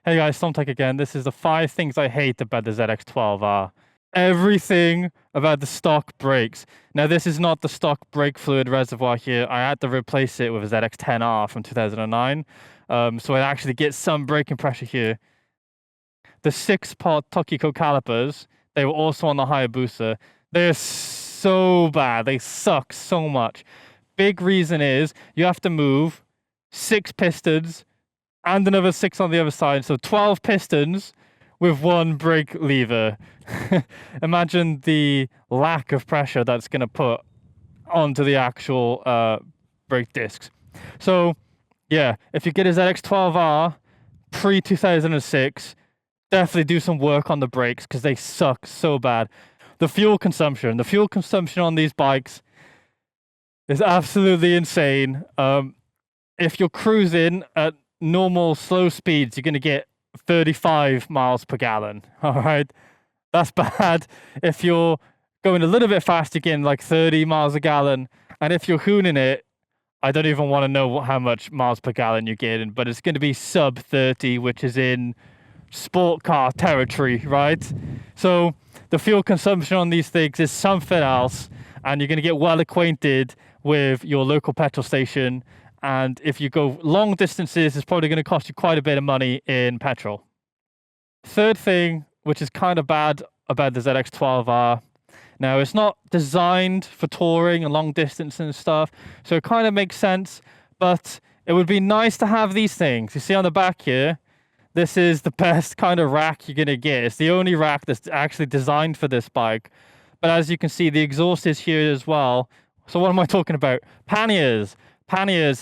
Hey guys, Stormtech again. This is the 5 things I hate about the ZX-12R. Everything about the stock brakes. Now this is not the stock brake fluid reservoir here. I had to replace it with a ZX-10R from 2009. So it actually gets some braking pressure here. The 6-pot Tokiko calipers, they were also on the Hayabusa. They're so bad. They suck so much. Big reason is you have to move 6 pistons and another 6 on the other side. So 12 pistons with 1 brake lever. Imagine the lack of pressure that's going to put onto the actual brake discs. So yeah, if you get a ZX-12R pre-2006, definitely do some work on the brakes because they suck so bad. The fuel consumption on these bikes is absolutely insane. If you're cruising at normal slow speeds, you're going to get 35 miles per gallon. All right, that's bad. If you're going a little bit faster, you're getting like 30 miles a gallon. And if you're hooning it, I don't even want to know how much miles per gallon you're getting, but it's going to be sub 30, which is in sport car territory, right? So the fuel consumption on these things is something else, and you're going to get well acquainted with your local petrol station. And if you go long distances, it's probably going to cost you quite a bit of money in petrol. Third thing, which is kind of bad about the ZX-12R. Now, it's not designed for touring and long distance and stuff, so it kind of makes sense, but it would be nice to have these things. You see on the back here, this is the best kind of rack you're going to get. It's the only rack that's actually designed for this bike. But as you can see, the exhaust is here as well. So what am I talking about? Panniers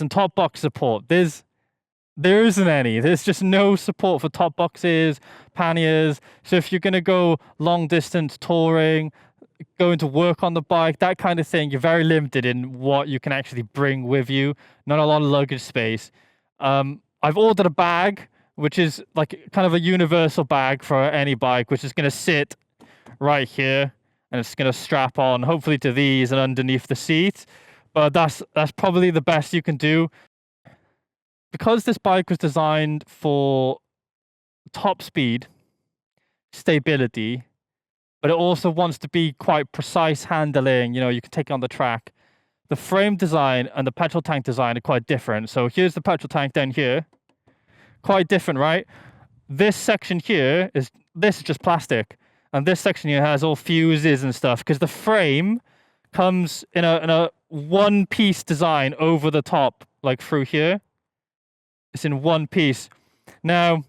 and top box support. There isn't any. There's just no support for top boxes, panniers. So if you're going to go long distance touring, going to work on the bike, that kind of thing, you're very limited in what you can actually bring with you. Not a lot of luggage space. I've ordered a bag, which is like kind of a universal bag for any bike, which is going to sit right here, and it's going to strap on hopefully to these and underneath the seat. But that's probably the best you can do. Because this bike was designed for top speed, stability, but it also wants to be quite precise handling. You know, you can take it on the track. The frame design and the petrol tank design are quite different. So here's the petrol tank down here. Quite different, right? This section here is just plastic, and this section here has all fuses and stuff because the frame comes in a one-piece design over the top, like through here. It's in one piece. Now,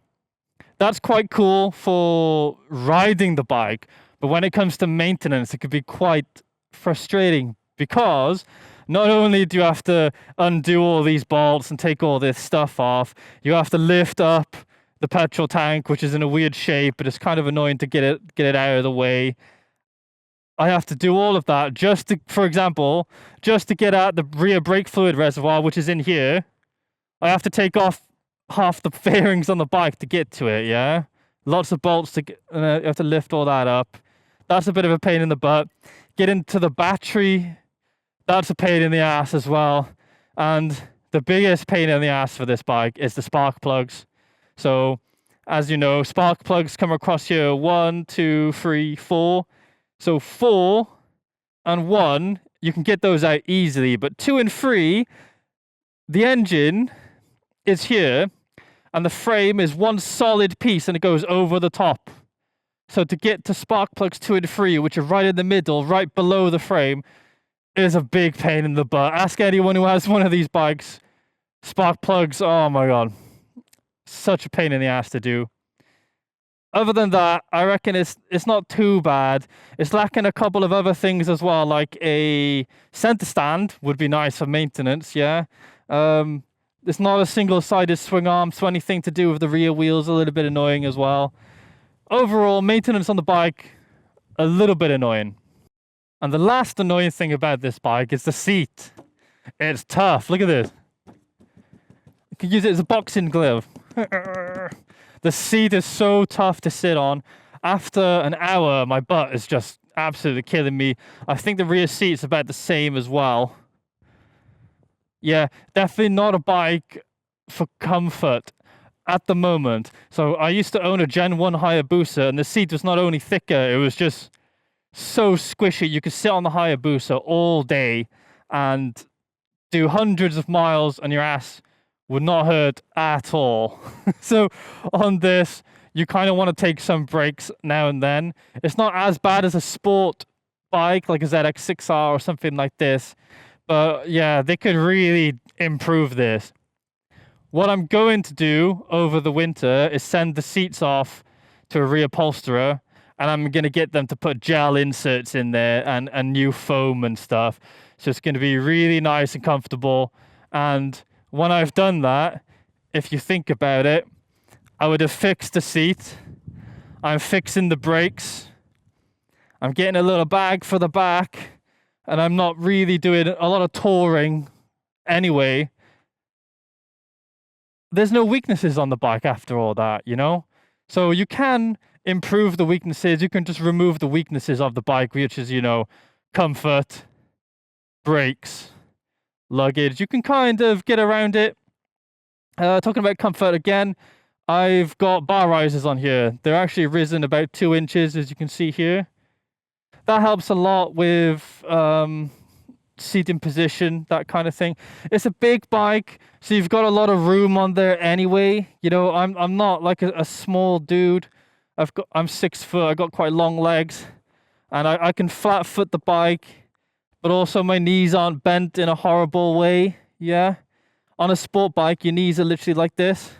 that's quite cool for riding the bike, but when it comes to maintenance, it could be quite frustrating because not only do you have to undo all these bolts and take all this stuff off, you have to lift up the petrol tank, which is in a weird shape, but it's kind of annoying to get it out of the way. I have to do all of that just to, for example, just to get at the rear brake fluid reservoir, which is in here. I have to take off half the fairings on the bike to get to it, yeah? Lots of bolts to get, you have to lift all that up. That's a bit of a pain in the butt. Get into the battery, that's a pain in the ass as well. And the biggest pain in the ass for this bike is the spark plugs. So, as you know, spark plugs come across here 1, 2, 3, 4. So 4 and 1, you can get those out easily, but 2 and 3, the engine is here, and the frame is one solid piece, and it goes over the top. So to get to spark plugs 2 and 3, which are right in the middle, right below the frame, is a big pain in the butt. Ask anyone who has one of these bikes. Spark plugs, oh my god. Such a pain in the ass to do. Other than that, I reckon it's not too bad. It's lacking a couple of other things as well, like a center stand would be nice for maintenance, yeah. It's not a single-sided swing arm, so anything to do with the rear wheels a little bit annoying as well. Overall, maintenance on the bike, a little bit annoying. And the last annoying thing about this bike is the seat. It's tough. Look at this. You can use it as a boxing glove. The seat is so tough to sit on. After an hour, my butt is just absolutely killing me. I think the rear seat's about the same as well. Yeah, definitely not a bike for comfort. at the moment. So I used to own a Gen 1 Hayabusa, and the seat was not only thicker, it was just so squishy. You could sit on the Hayabusa all day and do hundreds of miles, and your ass would not hurt at all. So on this, you kind of want to take some breaks now and then. It's not as bad as a sport bike like a ZX-6R or something like this, but yeah, they could really improve this. What I'm going to do over the winter is send the seats off to a reupholsterer, and I'm going to get them to put gel inserts in there and new foam and stuff. So it's going to be really nice and comfortable. And when I've done that, if you think about it, I would have fixed the seat. I'm fixing the brakes. I'm getting a little bag for the back, and I'm not really doing a lot of touring anyway. There's no weaknesses on the bike after all that, you know? So you can improve the weaknesses. You can just remove the weaknesses of the bike, which is, you know, comfort, brakes, luggage. You can kind of get around it. Talking about comfort again, I've got bar risers on here. They're actually risen about 2 inches, as you can see here. That helps a lot with seating position, that kind of thing. It's a big bike, so you've got a lot of room on there anyway. You know, I'm not like a small dude. I'm 6 foot. I got quite long legs, and I can flat foot the bike, but also my knees aren't bent in a horrible way. Yeah, on a sport bike, your knees are literally like this,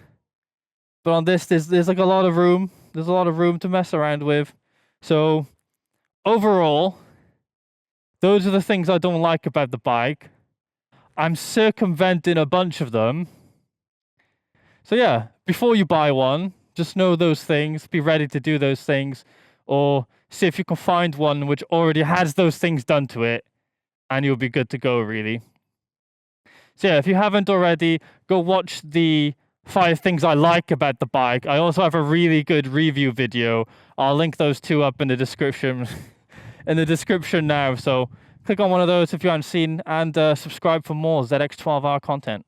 but on this, there's like a lot of room. There's a lot of room to mess around with. So overall, those are the things I don't like about the bike. I'm circumventing a bunch of them. So yeah, before you buy one, just know those things, be ready to do those things, or see if you can find one which already has those things done to it, and you'll be good to go, really. So yeah, if you haven't already, go watch the 5 things I like about the bike. I also have a really good review video. I'll link those 2 up in the description. In the description now, so click on one of those if you haven't seen, and subscribe for more ZX-12R content.